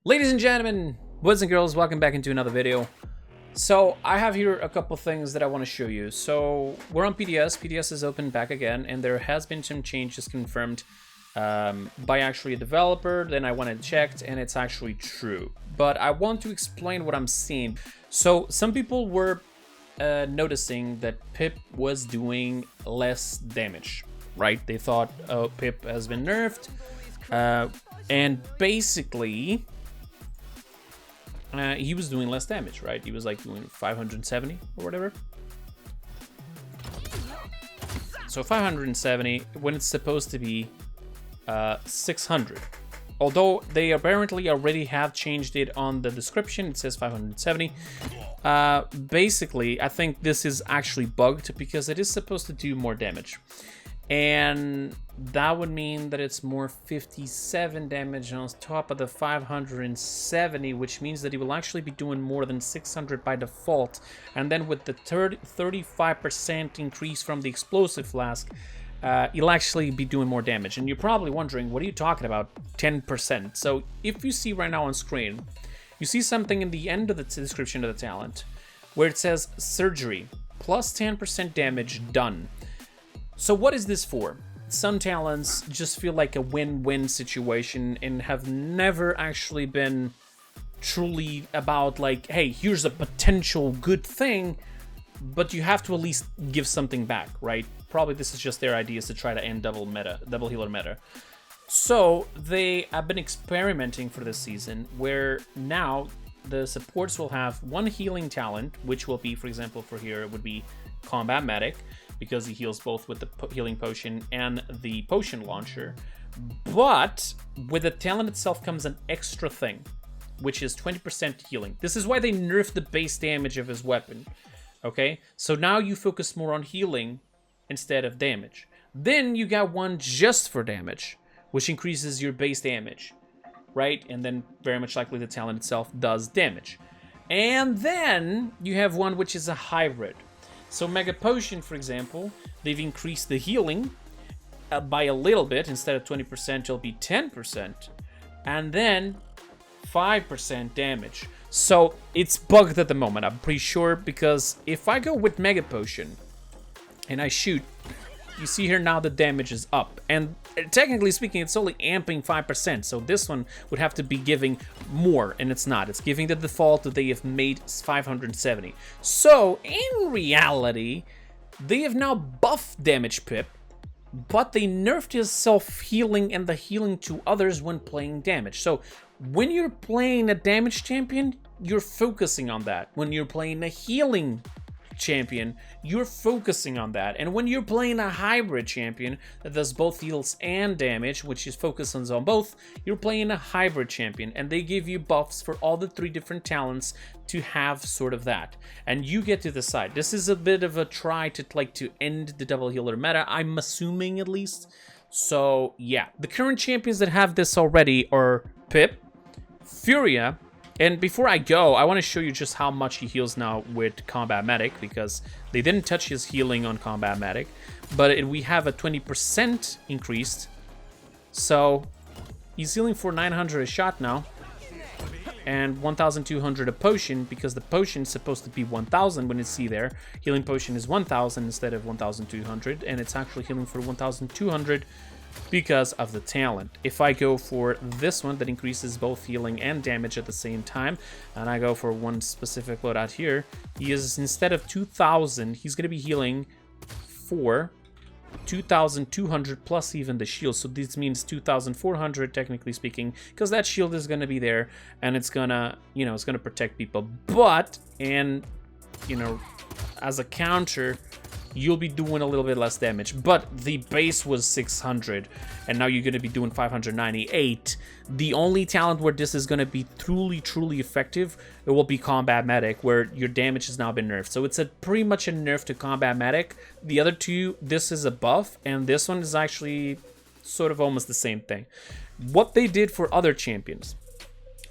Ladies and gentlemen, boys and girls, welcome back into another video. So I have here a couple things that I want to show you. So we're on PTS. PTS is open back again, and there has been some changes confirmed by actually a developer. Then I went and checked, and it's actually true. But I want to explain what I'm seeing. So some people were noticing that Pip was doing less damage, right? They thought, oh, Pip has been nerfed, and basically he was doing less damage, right? He was like doing 570 or whatever. So 570 when it's supposed to be 600. Although they apparently already have changed it on the description, it says 570. Basically, I think this is actually bugged because it is supposed to do more damage. And that would mean that it's more 57 damage on top of the 570, which means that it will actually be doing more than 600 by default. And then with the 35% increase from the explosive flask, it'll actually be doing more damage. And you're probably wondering, what are you talking about? 10%. So if you see right now on screen, you see something in the end of the description of the talent where it says surgery plus 10% damage done. So what is this for? Some talents just feel like a win-win situation and have never actually been truly about like, hey, here's a potential good thing, but you have to at least give something back, right? Probably this is just their ideas to try to end double healer meta. So they have been experimenting for this season where now the supports will have one healing talent, which will be, for example, for here, it would be Combat Medic, because he heals both with the healing potion and the potion launcher. But with the talent itself comes an extra thing, which is 20% healing. This is why they nerfed the base damage of his weapon. Okay, so now you focus more on healing instead of damage. Then you got one just for damage, which increases your base damage, right? And then very much likely the talent itself does damage. And then you have one which is a hybrid. So Mega Potion, for example, they've increased the healing by a little bit. Instead of 20%, it'll be 10%. And then 5% damage. So it's bugged at the moment, I'm pretty sure, because if I go with Mega Potion and I shoot, you see here now the damage is up. And technically speaking, it's only amping 5%. So this one would have to be giving more, and it's not. It's giving the default that they have made 570. So in reality, they have now buffed damage Pip, but they nerfed his self-healing and the healing to others when playing damage. So when you're playing a damage champion, you're focusing on that. When you're playing a healing champion, you're focusing on that. And when you're playing a hybrid champion that does both heals and damage, which is focuses on both, you're playing a hybrid champion, and they give you buffs for all the 3 different talents to have sort of that, and you get to decide. This is a bit of a try to end the double healer meta, I'm assuming, at least. So yeah, the current champions that have this already are Pip, Furia. And before I go, I want to show you just how much he heals now with Combat Medic, because they didn't touch his healing on Combat Medic, but we have a 20% increased. So he's healing for 900 a shot now, and 1,200 a potion, because the potion is supposed to be 1,000 when you see there. Healing potion is 1,000 instead of 1,200, and it's actually healing for 1,200 because of the talent. If I go for this one that increases both healing and damage at the same time, and I go for one specific loadout here, he is, instead of 2,000, he's going to be healing for 2,200 plus even the shield. So this means 2,400 technically speaking, because that shield is going to be there, and it's gonna, you know, it's gonna protect people. But, and you know, as a counter, you'll be doing a little bit less damage. But the base was 600, and now you're going to be doing 598. The only talent where this is going to be truly effective, it will be Combat Medic, where your damage has now been nerfed. So it's pretty much a nerf to Combat Medic. The other two, this is a buff, and this one is actually sort of almost the same thing. What they did for other champions,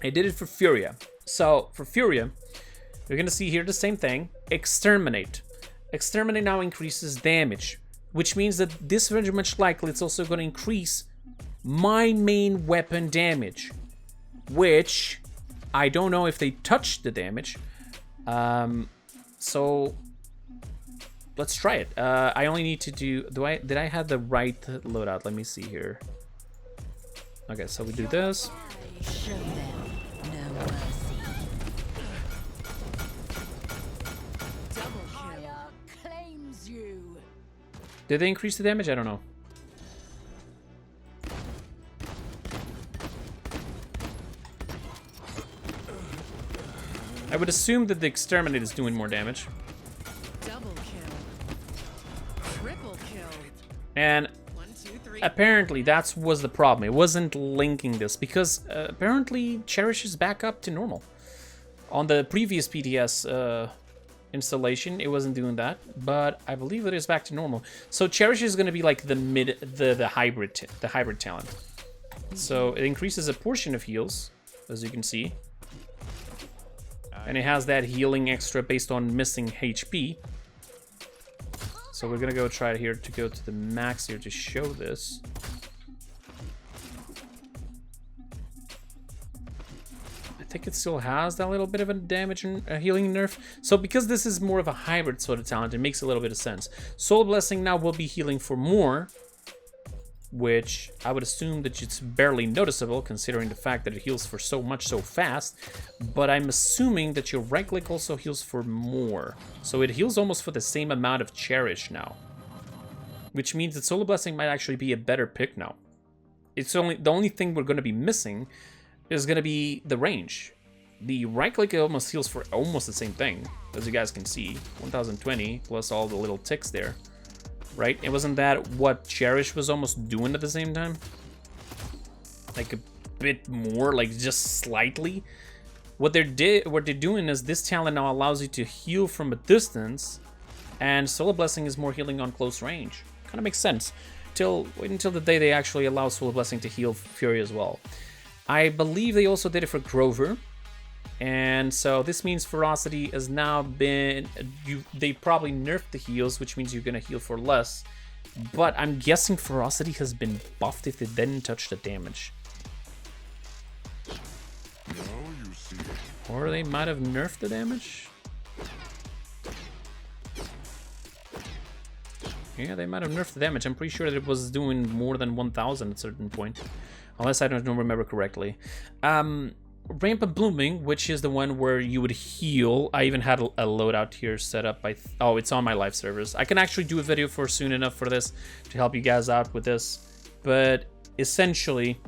they did it for Furia. So for Furia, you're going to see here the same thing. Exterminate. Exterminate now increases damage, which means that this very much likely it's also going to increase my main weapon damage, which I don't know if they touched the damage. So let's try it. I only need to do... Did I have the right loadout? Let me see here. Okay, so we do this. Show them no mercy. Double kill. Claims you. Did they increase the damage? I don't know. I would assume that the Exterminate is doing more damage. Double kill. Triple kill. And 1, 2, 3. apparently that was the problem. It wasn't linking this because apparently Cherish is back up to normal. On the previous PTS installation, it wasn't doing that, but I believe it is back to normal. So Cherish is going to be like the hybrid talent. So it increases a portion of heals, as you can see. And it has that healing extra based on missing HP. So we're gonna go try here to go to the max here to show this. I think it still has that little bit of a damage and a healing nerf. So because this is more of a hybrid sort of talent, it makes a little bit of sense. Soul Blessing now will be healing for more, which I would assume that it's barely noticeable considering the fact that it heals for so much so fast, but I'm assuming that your right click also heals for more. So it heals almost for the same amount of Cherish now, which means that Solar Blessing might actually be a better pick now. It's the only thing we're going to be missing is going to be the range. The right click almost heals for almost the same thing, as you guys can see, 1020 plus all the little ticks there. Right? It wasn't that what Cherish was almost doing at the same time? Like a bit more, like just slightly. What they're doing is this talent now allows you to heal from a distance, and Solar Blessing is more healing on close range. Kind of makes sense. Wait until the day they actually allow Solar Blessing to heal Furia as well. I believe they also did it for Grover. And so this means Ferocity has now been... They probably nerfed the heals, which means you're going to heal for less. But I'm guessing Ferocity has been buffed if it didn't touch the damage. Or they might have nerfed the damage. Yeah, they might have nerfed the damage. I'm pretty sure that it was doing more than 1,000 at a certain point. Unless I don't remember correctly. Rampant Blooming, which is the one where you would heal. I even had a loadout here set up. Oh, it's on my live servers. I can actually do a video for soon enough for this to help you guys out with this. But essentially,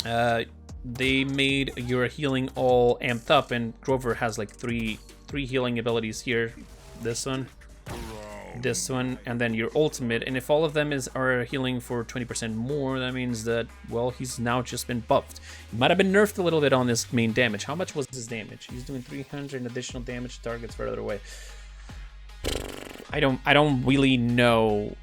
they made your healing all amped up, and Grover has like three healing abilities here. This one, and then your ultimate. And if all of them are healing for 20% more, that means that, well, he's now just been buffed. He might have been nerfed a little bit on this main damage. How much was his damage? He's doing 300 additional damage to targets further away. I don't really know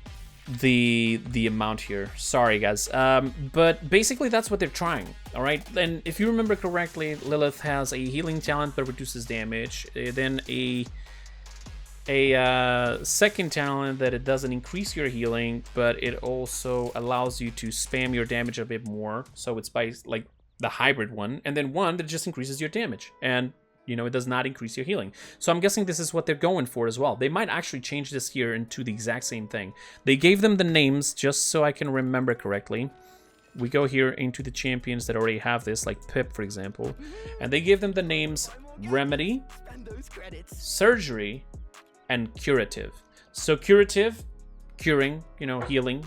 the amount here. Sorry, guys. But basically that's what they're trying. All right. And if you remember correctly, Lilith has a healing talent that reduces damage. Then a second talent that it doesn't increase your healing, but it also allows you to spam your damage a bit more. So it's by like the hybrid one, and then one that just increases your damage, and you know, it does not increase your healing. So I'm guessing this is what they're going for as well. They might actually change this here into the exact same thing. They gave them the names just so I can remember correctly. We go here into the champions that already have this, like Pip, for example, and they give them the names Remedy, Surgery, and Curative. So Curative, curing, you know, healing.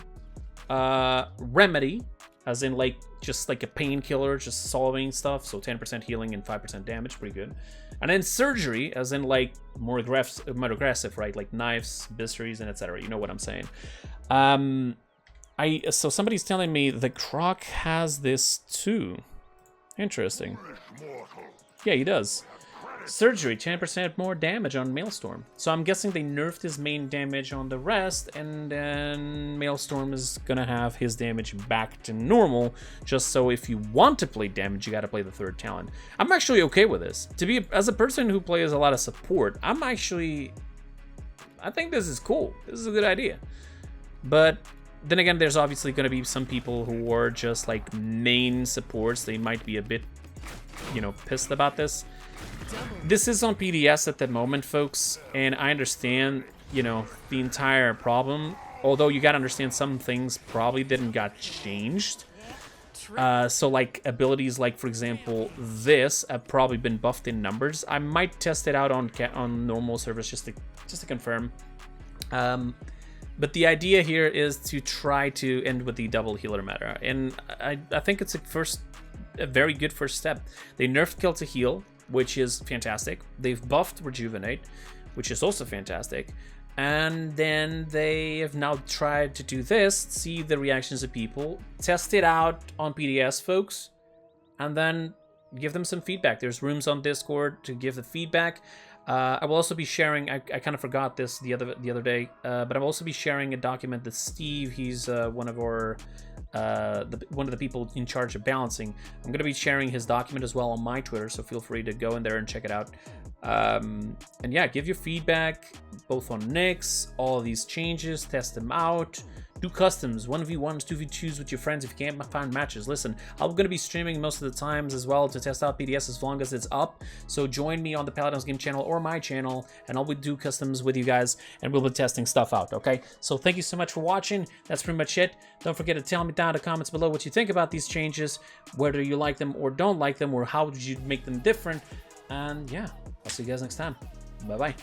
Remedy, as in like just like a painkiller, just solving stuff. So 10% healing and 5% damage, pretty good. And then Surgery, as in like more aggressive, right? Like knives, bistries, and etc. You know what I'm saying. So somebody's telling me the Croc has this too. Interesting. Yeah, he does. Surgery, 10% more damage on Maelstrom. So I'm guessing they nerfed his main damage on the rest, and then Maelstrom is gonna have his damage back to normal, just so if you want to play damage, you gotta play the third talent. I'm actually okay with this. As a person who plays a lot of support, I think this is cool. This is a good idea. But then again, there's obviously gonna be some people who are just like main supports. They might be a bit you know, pissed about this. This is on PTS at the moment, folks, and I understand, you know, the entire problem. Although you gotta understand some things probably didn't got changed. So like abilities like, for example, this have probably been buffed in numbers. I might test it out on normal servers just to confirm. But the idea here is to try to end with the double healer meta, and I think it's a very good first step. They nerfed Kill to Heal, which is fantastic. They've buffed Rejuvenate, which is also fantastic. And then they have now tried to do this, see the reactions of people, test it out on PTS, folks, and then give them some feedback. There's rooms on Discord to give the feedback. I will also be sharing, I kind of forgot this the other day, but I'll also be sharing a document that Steve, he's one of our one of the people in charge of balancing. I'm going to be sharing his document as well on my Twitter, so feel free to go in there and check it out. And yeah, give your feedback both on Nyx, all of these changes, test them out, do customs, 1v1s, 2v2s with your friends if you can't find matches. Listen, I'm going to be streaming most of the times as well to test out PTS as long as it's up, so join me on the Paladins game channel or my channel, and I'll do customs with you guys, and we'll be testing stuff out, okay? So thank you so much for watching. That's pretty much it. Don't forget to tell me down in the comments below what you think about these changes, whether you like them or don't like them, or how did you make them different. And yeah, I'll see you guys next time. Bye-bye.